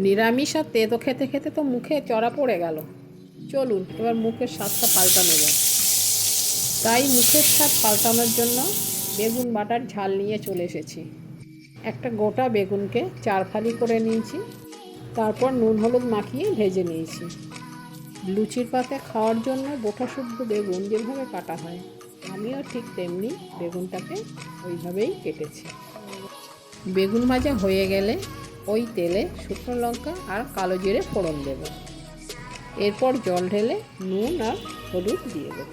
নিরামিষ আর তেতো খেতে খেতে তো মুখে চড়া পড়ে গেল। চলুন এবার মুখের স্বাদটা পাল্টানো যাক। তাই মুখের স্বাদ পাল্টানোর জন্য বেগুন বাটার ঝাল নিয়ে চলে এসেছি। একটা গোটা বেগুনকে 4 ফালি করে নিয়েছি, তারপর নুন হলুদ মাখিয়ে ভেজে নিয়েছি। লুচির পাতে খাওয়ার জন্য বোটা শুদ্ধ বেগুন যেভাবে কাটা হয়, আমিও ঠিক তেমনি বেগুনটাকে ওইভাবেই কেটেছি। বেগুন ভাজা হয়ে গেলে ওই তেলে শুকনো লঙ্কা আর কালো জিরে ফোড়ন দেব। এরপর জল ঢেলে নুন আর হলুদ দিয়ে দেব,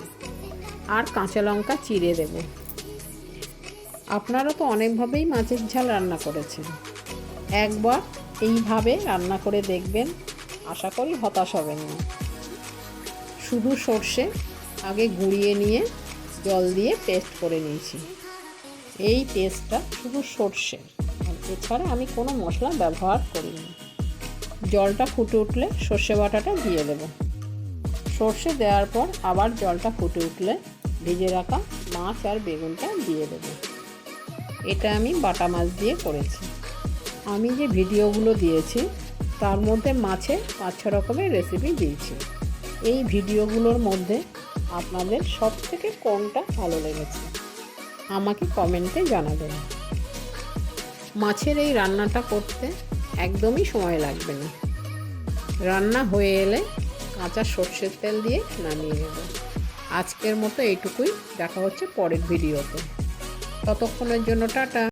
আর কাঁচা লঙ্কা চিড়ে দেব। আপনারা তো অনেকভাবেই মাছের ঝাল রান্না করেছেন, একবার এইভাবে রান্না করে দেখবেন, আশা করি হতাশ হবেন না। শুধু সর্ষে আগে গুঁড়িয়ে নিয়ে জল দিয়ে পেস্ট করে নিয়েছি। এই পেস্টটা শুধু সর্ষে, আর এছাড়া আমি কোনো মশলা ব্যবহার করিনি। জলটা ফুটে উঠলে সর্ষে বাটাটা দিয়ে দেব। সর্ষে দেওয়ার পর আবার জলটা ফুটে উঠলে ভেজে রাখা মাছ আর বেগুনটা দিয়ে দেব। এটা আমি বাটা মাছ দিয়ে করেছি। আমি যে ভিডিওগুলো দিয়েছি তার মধ্যে মাছের 5-6 রকমের রেসিপি দিয়েছি। এই ভিডিওগুলোর মধ্যে আপনাদের সব থেকে কোনটা ভালো লেগেছে আমাকে কমেন্টে জানাবেন। মাছের এই রান্নাটা করতে একদমই সময় লাগবে না। রান্না হয়ে এলে কাঁচা সর্ষের তেল দিয়ে নামিয়ে নেব। আজকের মতো এইটুকুই, দেখা হচ্ছে পরের ভিডিওতে। ততক্ষণের জন্য টাটা।